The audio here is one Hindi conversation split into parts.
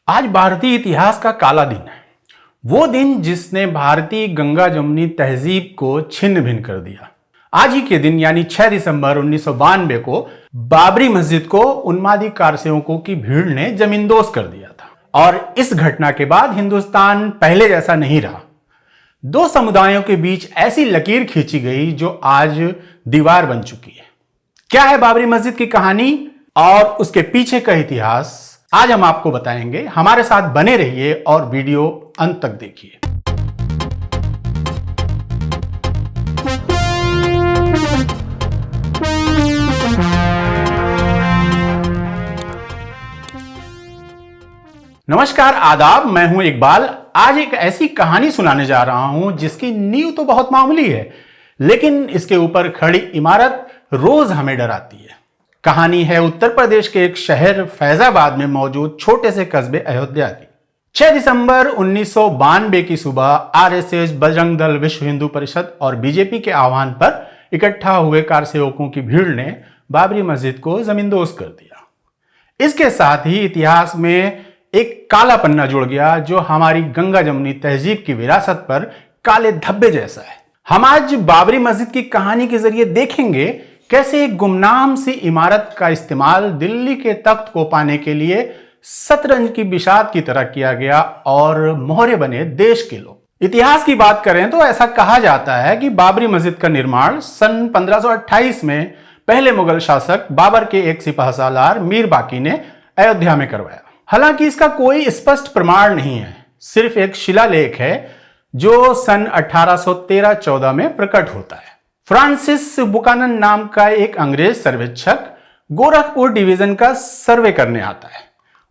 आज भारतीय इतिहास का काला दिन है। वो दिन जिसने भारतीय गंगा जमुनी तहजीब को छिन्न भिन्न कर दिया। आज ही के दिन यानी 6 दिसंबर 1992 को बाबरी मस्जिद को उन्मादी कारसेवकों की भीड़ ने जमींदोज कर दिया था। और इस घटना के बाद हिंदुस्तान पहले जैसा नहीं रहा। दो समुदायों के बीच ऐसी लकीर खींची गई जो आज दीवार बन चुकी है। क्या है बाबरी मस्जिद की कहानी और उसके पीछे का इतिहास, आज हम आपको बताएंगे। हमारे साथ बने रहिए और वीडियो अंत तक देखिए। नमस्कार, आदाब। मैं हूं इकबाल। आज एक ऐसी कहानी सुनाने जा रहा हूं जिसकी नींव तो बहुत मामूली है, लेकिन इसके ऊपर खड़ी इमारत रोज हमें डराती है। कहानी है उत्तर प्रदेश के एक शहर फैजाबाद में मौजूद छोटे से कस्बे अयोध्या की। 6 दिसंबर 1992 की सुबह आरएसएस, बजरंग दल, विश्व हिंदू परिषद और बीजेपी के आह्वान पर इकट्ठा हुए कारसेवकों की भीड़ ने बाबरी मस्जिद को जमींदोज कर दिया। इसके साथ ही इतिहास में एक काला पन्ना जुड़ गया जो हमारी गंगा जमुनी तहजीब की विरासत पर काले धब्बे जैसा है। हम आज बाबरी मस्जिद की कहानी के जरिए देखेंगे कैसे एक गुमनाम सी इमारत का इस्तेमाल दिल्ली के तख्त को पाने के लिए शतरंज की बिशात की तरह किया गया और मोहरे बने देश के लोग। इतिहास की बात करें तो ऐसा कहा जाता है कि बाबरी मस्जिद का निर्माण सन 1528 में पहले मुगल शासक बाबर के एक सिपहसालार मीर बाकी ने अयोध्या में करवाया। हालांकि इसका कोई स्पष्ट प्रमाण नहीं है, सिर्फ एक शिलालेख है जो सन 1813-14 में प्रकट होता है। फ्रांसिस बुकानन नाम का एक अंग्रेज सर्वेक्षक गोरखपुर डिवीजन का सर्वे करने आता है।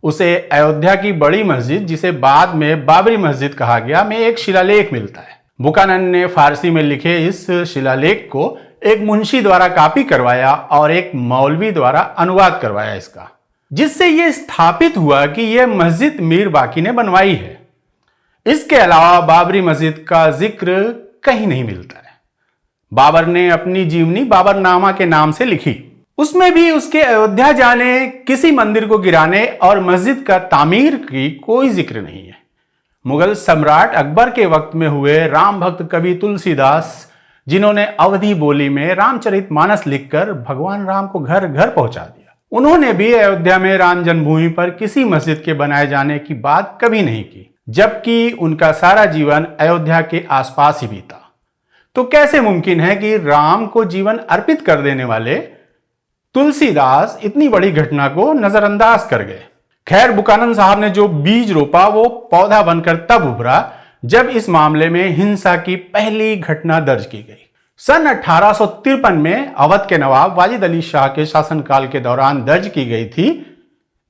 उसे अयोध्या की बड़ी मस्जिद, जिसे बाद में बाबरी मस्जिद कहा गया, में एक शिलालेख मिलता है। बुकानन ने फारसी में लिखे इस शिलालेख को एक मुंशी द्वारा कॉपी करवाया और एक मौलवी द्वारा अनुवाद करवाया इसका, जिससे यह स्थापित हुआ कि यह मस्जिद मीर बाकी ने बनवाई है। इसके अलावा बाबरी मस्जिद का जिक्र कहीं नहीं मिलता है। बाबर ने अपनी जीवनी बाबरनामा के नाम से लिखी। उसमें भी उसके अयोध्या जाने, किसी मंदिर को गिराने और मस्जिद का तामीर की कोई जिक्र नहीं है। मुगल सम्राट अकबर के वक्त में हुए राम भक्त कवि तुलसीदास, जिन्होंने अवधी बोली में रामचरितमानस लिखकर भगवान राम को घर घर पहुंचा दिया, उन्होंने भी अयोध्या में राम जन्मभूमि पर किसी मस्जिद के बनाए जाने की बात कभी नहीं की, जबकि उनका सारा जीवन अयोध्या के आसपास ही बीता। तो कैसे मुमकिन है कि राम को जीवन अर्पित कर देने वाले तुलसीदास इतनी बड़ी घटना को नजरअंदाज कर गए? खैर, बुकानन साहब ने जो बीज रोपा वो पौधा बनकर तब उभरा जब इस मामले में हिंसा की पहली घटना दर्ज की गई। सन 1853 में अवध के नवाब वाजिद अली शाह के शासनकाल के दौरान दर्ज की गई थी,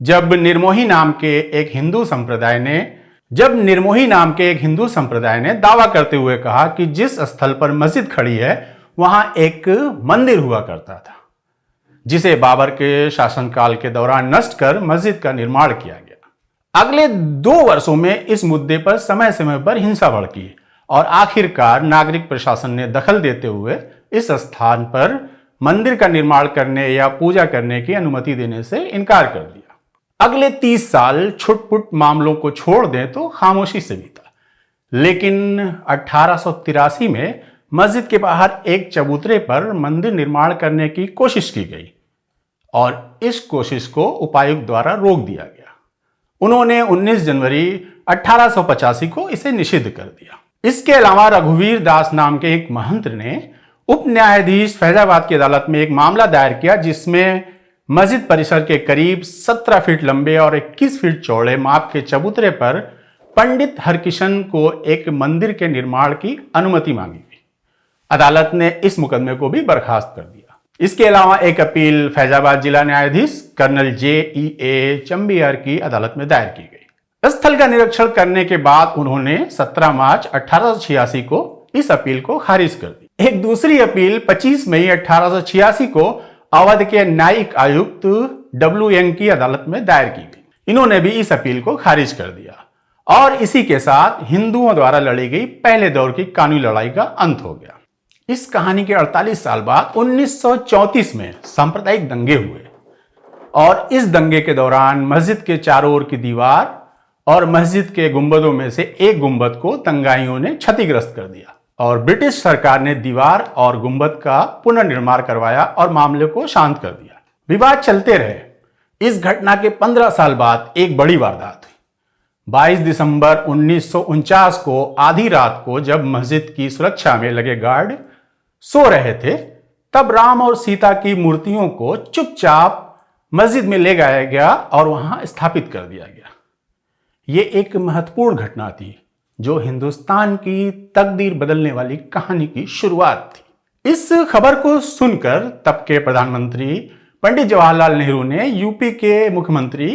जब निर्मोही नाम के एक हिंदू संप्रदाय ने दावा करते हुए कहा कि जिस स्थल पर मस्जिद खड़ी है वहां एक मंदिर हुआ करता था, जिसे बाबर के शासनकाल के दौरान नष्ट कर मस्जिद का निर्माण किया गया। अगले 2 वर्षों में इस मुद्दे पर समय समय पर हिंसा भड़की और आखिरकार नागरिक प्रशासन ने दखल देते हुए इस स्थान पर मंदिर का निर्माण करने या पूजा करने की अनुमति देने से इनकार कर दिया। अगले 30 साल छुटपुट मामलों को छोड़ दें तो खामोशी से बीता, लेकिन 1883 में मस्जिद के बाहर एक चबूतरे पर मंदिर निर्माण करने की कोशिश की गई और इस कोशिश को उपायुक्त द्वारा रोक दिया गया। उन्होंने 19 जनवरी 1885 को इसे निषिद्ध कर दिया। इसके अलावा रघुवीर दास नाम के एक महंत ने उप न्यायाधीश फैजाबाद की अदालत में एक मामला दायर किया, जिसमें मस्जिद परिसर के करीब 17 फीट लंबे और 21 फीट चौड़े माप के चबूतरे पर पंडित हरकिशन को एक मंदिर के निर्माण की अनुमति मांगी गई। अदालत ने इस मुकदमे को भी बर्खास्त कर दिया। इसके अलावा एक अपील फैजाबाद जिला न्यायाधीश कर्नल JEA चंबियार की अदालत में दायर की गई। स्थल का निरीक्षण करने के बाद उन्होंने 17 मार्च 1886 को इस अपील को खारिज कर दी। एक दूसरी अपील 25 मई 1886 को अवध के न्यायिक आयुक्त WN की अदालत में दायर की गई। इन्होंने भी इस अपील को खारिज कर दिया और इसी के साथ हिंदुओं द्वारा लड़ी गई पहले दौर की कानूनी लड़ाई का अंत हो गया। इस कहानी के 48 साल बाद 1934 में सांप्रदायिक दंगे हुए और इस दंगे के दौरान मस्जिद के चारों ओर की दीवार और मस्जिद के गुंबदों में से एक गुंबद को दंगाइयों ने क्षतिग्रस्त कर दिया और ब्रिटिश सरकार ने दीवार और गुंबद का पुनर्निर्माण करवाया और मामले को शांत कर दिया। विवाद चलते रहे। इस घटना के 15 साल बाद एक बड़ी वारदात हुई। 22 दिसंबर 1949 को आधी रात को जब मस्जिद की सुरक्षा में लगे गार्ड सो रहे थे, तब राम और सीता की मूर्तियों को चुपचाप मस्जिद में ले जाया गया और वहां स्थापित कर दिया गया। ये एक महत्वपूर्ण घटना थी जो हिंदुस्तान की तकदीर बदलने वाली कहानी की शुरुआत थी। इस खबर को सुनकर तब के प्रधानमंत्री पंडित जवाहरलाल नेहरू ने यूपी के मुख्यमंत्री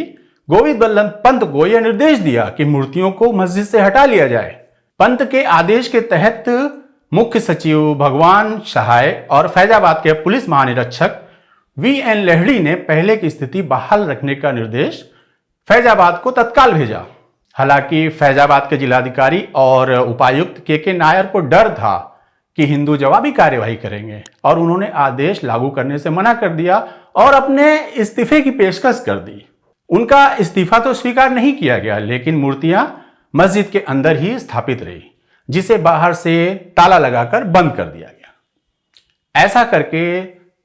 गोविंद बल्लभ पंत को यह निर्देश दिया कि मूर्तियों को मस्जिद से हटा लिया जाए। पंत के आदेश के तहत मुख्य सचिव भगवान सहाय और फैजाबाद के पुलिस महानिरीक्षक वीएन लहड़ी ने पहले की स्थिति बहाल रखने का निर्देश फैजाबाद को तत्काल भेजा। हालांकि फैजाबाद के जिलाधिकारी और उपायुक्त के नायर को डर था कि हिंदू जवाबी कार्यवाही करेंगे और उन्होंने आदेश लागू करने से मना कर दिया और अपने इस्तीफे की पेशकश कर दी। उनका इस्तीफा तो स्वीकार नहीं किया गया, लेकिन मूर्तियां मस्जिद के अंदर ही स्थापित रही, जिसे बाहर से ताला लगाकर बंद कर दिया गया। ऐसा करके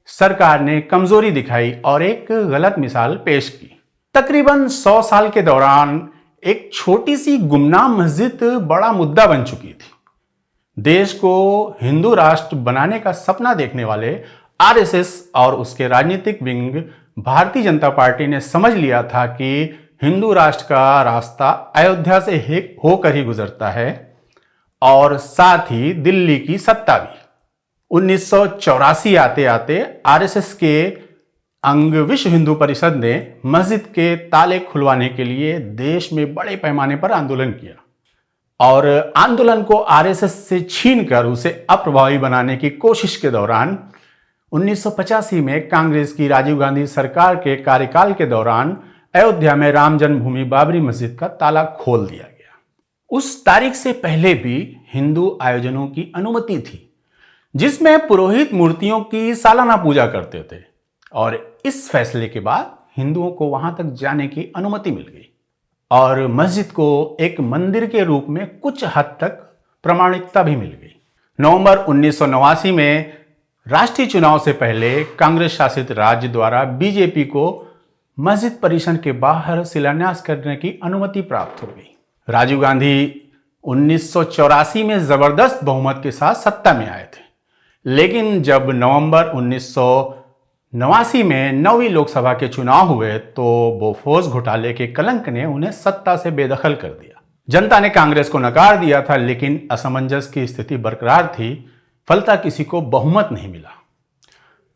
सरकार ने कमजोरी दिखाई और एक गलत मिसाल पेश की। तकरीबन 100 साल के दौरान एक छोटी सी गुमनाम मस्जिद बड़ा मुद्दा बन चुकी थी। देश को हिंदू राष्ट्र बनाने का सपना देखने वाले आरएसएस और उसके राजनीतिक विंग भारतीय जनता पार्टी ने समझ लिया था कि हिंदू राष्ट्र का रास्ता अयोध्या से होकर ही गुजरता है और साथ ही दिल्ली की सत्ता भी। 1984 आते आते आरएसएस के अंग विश्व हिंदू परिषद ने मस्जिद के ताले खुलवाने के लिए देश में बड़े पैमाने पर आंदोलन किया और आंदोलन को आरएसएस से छीनकर उसे अप्रभावी बनाने की कोशिश के दौरान 1985 में कांग्रेस की राजीव गांधी सरकार के कार्यकाल के दौरान अयोध्या में राम जन्मभूमि बाबरी मस्जिद का ताला खोल दिया गया। उस तारीख से पहले भी हिंदू आयोजनों की अनुमति थी, जिसमें पुरोहित मूर्तियों की सालाना पूजा करते थे और इस फैसले के बाद हिंदुओं को वहां तक जाने की अनुमति मिल गई और मस्जिद को एक मंदिर के रूप में कुछ हद तक प्रमाणिकता भी मिल गई। नवंबर 1989 में राष्ट्रीय चुनाव से पहले कांग्रेस शासित राज्य द्वारा बीजेपी को मस्जिद परिसर के बाहर शिलान्यास करने की अनुमति प्राप्त हो गई। राजीव गांधी 1984 में जबरदस्त बहुमत के साथ सत्ता में आए थे, लेकिन जब नवंबर 1989 में 9वीं लोकसभा के चुनाव हुए तो बोफोर्स घोटाले के कलंक ने उन्हें सत्ता से बेदखल कर दिया। जनता ने कांग्रेस को नकार दिया था, लेकिन असमंजस की स्थिति बरकरार थी, फलता किसी को बहुमत नहीं मिला।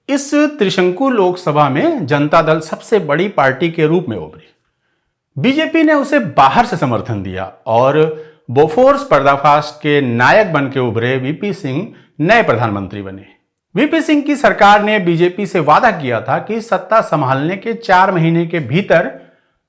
इस त्रिशंकु लोकसभा में जनता दल सबसे बड़ी पार्टी के रूप में उभरी। बीजेपी ने उसे बाहर से समर्थन दिया और बोफोर्स पर्दाफाश के नायक बन के उभरे वीपी सिंह नए प्रधानमंत्री बने। वीपी सिंह की सरकार ने बीजेपी से वादा किया था कि सत्ता संभालने के 4 महीने के भीतर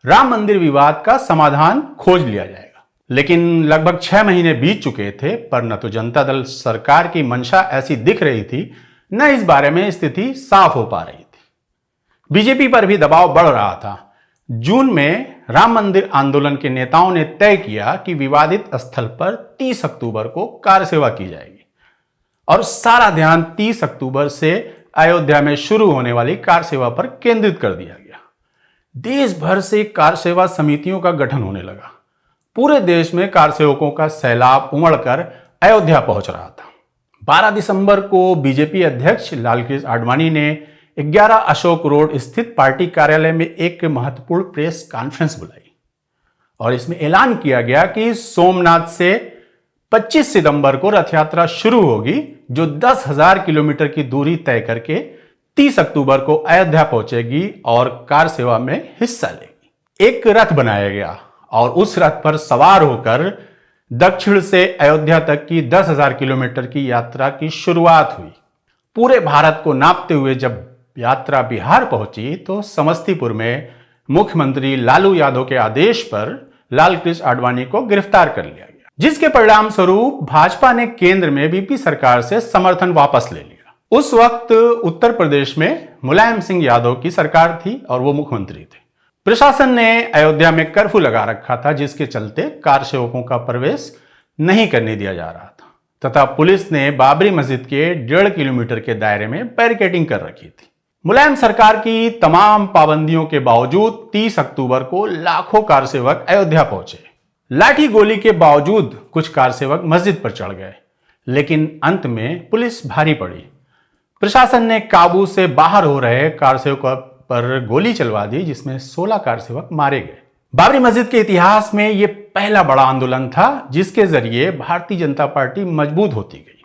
राम मंदिर विवाद का समाधान खोज लिया जाएगा। लेकिन लगभग 6 महीने बीत चुके थे, पर न तो जनता दल सरकार की मंशा ऐसी दिख रही थी, न इस बारे में स्थिति साफ हो पा रही थी। बीजेपी पर भी दबाव बढ़ रहा था। जून में राम मंदिर आंदोलन के नेताओं ने तय किया कि विवादित स्थल पर 30 अक्टूबर को कार सेवा की जाएगी और सारा ध्यान 30 अक्टूबर से अयोध्या में शुरू होने वाली कार सेवा पर केंद्रित कर दिया गया। देश भर से कार सेवा समितियों का गठन होने लगा। पूरे देश में कार सेवकों का सैलाब उमड़कर अयोध्या पहुंच रहा था। 12 दिसंबर को बीजेपी अध्यक्ष लालकृष्ण आडवाणी ने 11 अशोक रोड स्थित पार्टी कार्यालय में एक महत्वपूर्ण प्रेस कॉन्फ्रेंस बुलाई और इसमें ऐलान किया गया कि सोमनाथ से 25 सितंबर को रथ यात्रा शुरू होगी, जो 10,000 किलोमीटर की दूरी तय करके 30 अक्टूबर को अयोध्या पहुंचेगी और कार सेवा में हिस्सा लेगी। एक रथ बनाया गया और उस रथ पर सवार होकर दक्षिण से अयोध्या तक की 10,000 किलोमीटर की यात्रा की शुरुआत हुई। पूरे भारत को नापते हुए जब यात्रा बिहार पहुंची तो समस्तीपुर में मुख्यमंत्री लालू यादव के आदेश पर लालकृष्ण आडवाणी को गिरफ्तार कर लिया गया, जिसके परिणाम स्वरूप भाजपा ने केंद्र में वीपी सरकार से समर्थन वापस ले लिया। उस वक्त उत्तर प्रदेश में मुलायम सिंह यादव की सरकार थी और वो मुख्यमंत्री थे। प्रशासन ने अयोध्या में कर्फ्यू लगा रखा था, जिसके चलते कार सेवकों का प्रवेश नहीं करने दिया जा रहा था तथा पुलिस ने बाबरी मस्जिद के 1.5 किलोमीटर के दायरे में बैरिकेडिंग कर रखी थी। मुलायम सरकार की तमाम पाबंदियों के बावजूद 30 अक्टूबर को लाखों कार सेवक अयोध्या पहुंचे। लाठी गोली के बावजूद कुछ कार सेवक मस्जिद पर चढ़ गए, लेकिन अंत में पुलिस भारी पड़ी। प्रशासन ने काबू से बाहर हो रहे कार सेवकों पर गोली चलवा दी, जिसमें 16 कार सेवक मारे गए। बाबरी मस्जिद के इतिहास में यह पहला बड़ा आंदोलन था जिसके जरिए भारतीय जनता पार्टी मजबूत होती गई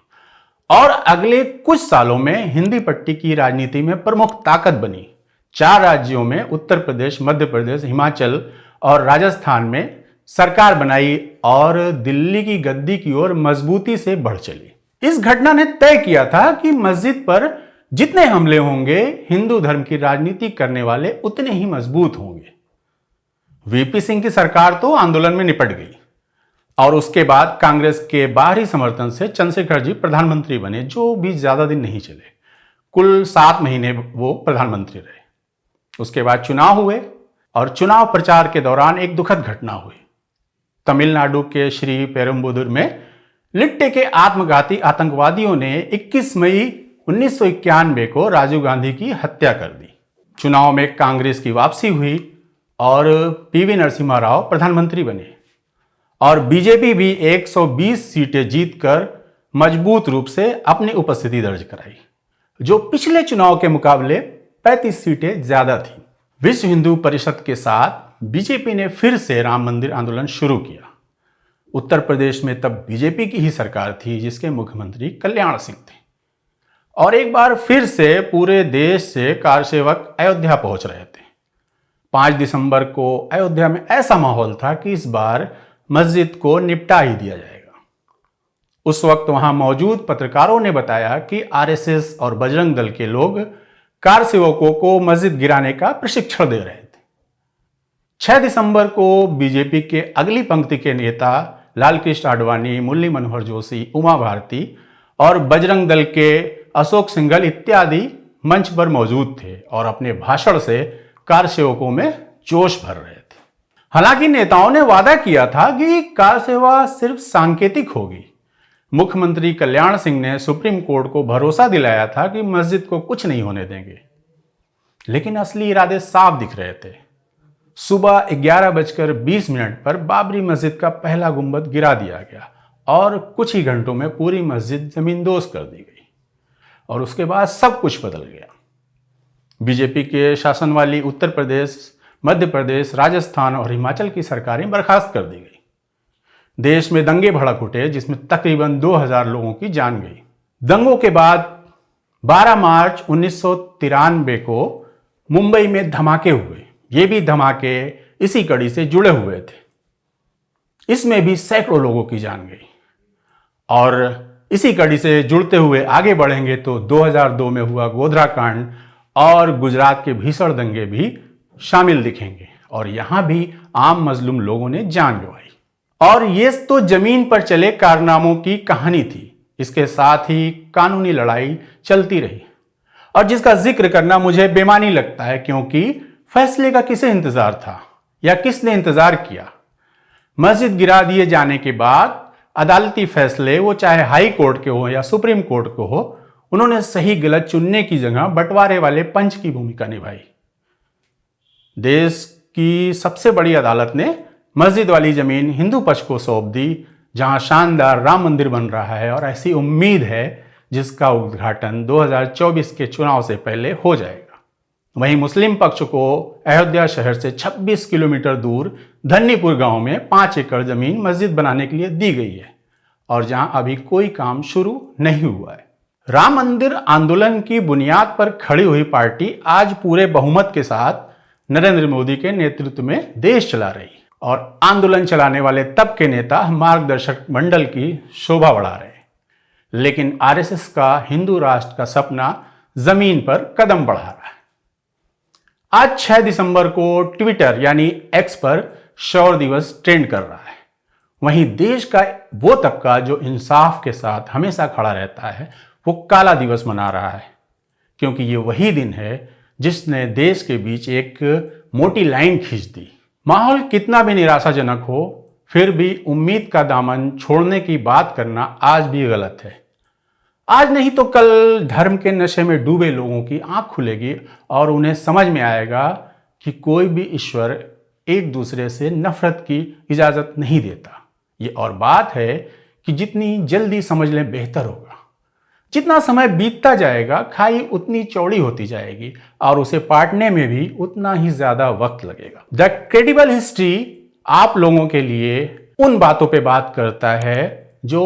और अगले कुछ सालों में हिंदी पट्टी की राजनीति में प्रमुख ताकत बनी। 4 राज्यों में उत्तर प्रदेश, मध्य प्रदेश, हिमाचल और राजस्थान में सरकार बनाई और दिल्ली की गद्दी की ओर मजबूती से बढ़ चली। इस घटना ने तय किया था कि मस्जिद पर जितने हमले होंगे, हिंदू धर्म की राजनीति करने वाले उतने ही मजबूत होंगे। वीपी सिंह की सरकार तो आंदोलन में निपट गई और उसके बाद कांग्रेस के बाहरी समर्थन से चंद्रशेखर जी प्रधानमंत्री बने, जो भी ज्यादा दिन नहीं चले। कुल 7 महीने वो प्रधानमंत्री रहे। उसके बाद चुनाव हुए और चुनाव प्रचार के दौरान एक दुखद घटना हुई। तमिलनाडु के श्री पेरुम्बुदुर में लिट्टे के आत्मघाती आतंकवादियों ने 21 मई 1991 को राजीव गांधी की हत्या कर दी। चुनाव में कांग्रेस की वापसी हुई और पीवी नरसिम्हा राव प्रधानमंत्री बने और बीजेपी भी 120 सीटें जीतकर मजबूत रूप से अपनी उपस्थिति दर्ज कराई, जो पिछले चुनाव के मुकाबले 35 सीटें ज्यादा थी। विश्व हिंदू परिषद के साथ बीजेपी ने फिर से राम मंदिर आंदोलन शुरू किया। उत्तर प्रदेश में तब बीजेपी की ही सरकार थी, जिसके मुख्यमंत्री कल्याण सिंह थे और एक बार फिर से पूरे देश से कार सेवक अयोध्या पहुंच रहे थे। 5 दिसंबर को अयोध्या में ऐसा माहौल था कि इस बार मस्जिद को निपटा ही दिया जाएगा। उस वक्त वहां मौजूद पत्रकारों ने बताया कि आरएसएस और बजरंग दल के लोग कार सेवकों को मस्जिद गिराने का प्रशिक्षण दे रहे थे। 6 दिसंबर को बीजेपी के अगली पंक्ति के नेता लालकृष्ण आडवाणी, मुरली मनोहर जोशी, उमा भारती और बजरंग दल के अशोक सिंघल इत्यादि मंच पर मौजूद थे और अपने भाषण से कार सेवकों में जोश भर रहे थे। हालांकि नेताओं ने वादा किया था कि कार सेवा सिर्फ सांकेतिक होगी। मुख्यमंत्री कल्याण सिंह ने सुप्रीम कोर्ट को भरोसा दिलाया था कि मस्जिद को कुछ नहीं होने देंगे, लेकिन असली इरादे साफ दिख रहे थे। सुबह 11:20 पर बाबरी मस्जिद का पहला गुंबद गिरा दिया गया और कुछ ही घंटों में पूरी मस्जिद जमींदोज कर दी गई और उसके बाद सब कुछ बदल गया। बीजेपी के शासन वाली उत्तर प्रदेश, मध्य प्रदेश, राजस्थान और हिमाचल की सरकारें बर्खास्त कर दी गई। देश में दंगे भड़क उठे, जिसमें तकरीबन 2000 लोगों की जान गई। दंगों के बाद 12 मार्च 1993 को मुंबई में धमाके हुए। ये भी धमाके इसी कड़ी से जुड़े हुए थे। इसमें भी सैकड़ों लोगों की जान गई और इसी कड़ी से जुड़ते हुए आगे बढ़ेंगे तो 2002 में हुआ गोधरा कांड और गुजरात के भीषण दंगे भी शामिल दिखेंगे और यहां भी आम मजलूम लोगों ने जान गंवाई। और ये तो जमीन पर चले कारनामों की कहानी थी। इसके साथ ही कानूनी लड़ाई चलती रही और जिसका जिक्र करना मुझे बेमानी लगता है, क्योंकि फैसले का किसे इंतजार था या किसने इंतजार किया। मस्जिद गिरा दिए जाने के बाद अदालती फैसले, वो चाहे हाई कोर्ट के हो या सुप्रीम कोर्ट को हो, उन्होंने सही गलत चुनने की जगह बंटवारे वाले पंच की भूमिका निभाई। देश की सबसे बड़ी अदालत ने मस्जिद वाली जमीन हिंदू पक्ष को सौंप दी, जहां शानदार राम मंदिर बन रहा है और ऐसी उम्मीद है जिसका उद्घाटन 2024 के चुनाव से पहले हो जाएगा। वहीं मुस्लिम पक्ष को अयोध्या शहर से 26 किलोमीटर दूर धन्नीपुर गांव में 5 एकड़ जमीन मस्जिद बनाने के लिए दी गई है और जहां अभी कोई काम शुरू नहीं हुआ है। राम मंदिर आंदोलन की बुनियाद पर खड़ी हुई पार्टी आज पूरे बहुमत के साथ नरेंद्र मोदी के नेतृत्व में देश चला रही और आंदोलन चलाने वाले तब के नेता मार्गदर्शक मंडल की शोभा बढ़ा रहे। लेकिन आरएसएस का हिंदू राष्ट्र का सपना जमीन पर कदम बढ़ा रहा है। आज 6 दिसंबर को ट्विटर यानी एक्स पर शौर्य दिवस ट्रेंड कर रहा है। वहीं देश का वो तबका जो इंसाफ के साथ हमेशा खड़ा रहता है, वो काला दिवस मना रहा है, क्योंकि ये वही दिन है जिसने देश के बीच एक मोटी लाइन खींच दी। माहौल कितना भी निराशाजनक हो, फिर भी उम्मीद का दामन छोड़ने की बात करना आज भी गलत है। आज नहीं तो कल धर्म के नशे में डूबे लोगों की आंख खुलेगी और उन्हें समझ में आएगा कि कोई भी ईश्वर एक दूसरे से नफरत की इजाजत नहीं देता। ये और बात है कि जितनी जल्दी समझ लें बेहतर होगा। जितना समय बीतता जाएगा खाई उतनी चौड़ी होती जाएगी और उसे पाटने में भी उतना ही ज्यादा वक्त लगेगा। द क्रेडिबल हिस्ट्री आप लोगों के लिए उन बातों पे बात करता है जो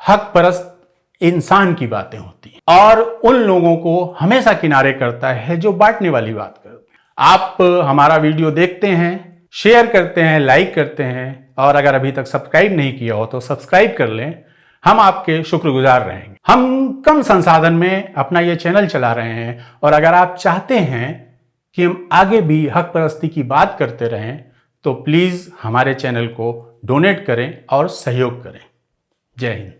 हक परस्त इंसान की बातें होती हैं और उन लोगों को हमेशा किनारे करता है जो बांटने वाली बात करते हैं। आप हमारा वीडियो देखते हैं, शेयर करते हैं, लाइक करते हैं और अगर अभी तक सब्सक्राइब नहीं किया हो तो सब्सक्राइब कर लें। हम आपके शुक्रगुजार रहेंगे। हम कम संसाधन में अपना ये चैनल चला रहे हैं और अगर आप चाहते हैं कि हम आगे भी हक परस्ती की बात करते रहें तो प्लीज हमारे चैनल को डोनेट करें और सहयोग करें। जय हिंद।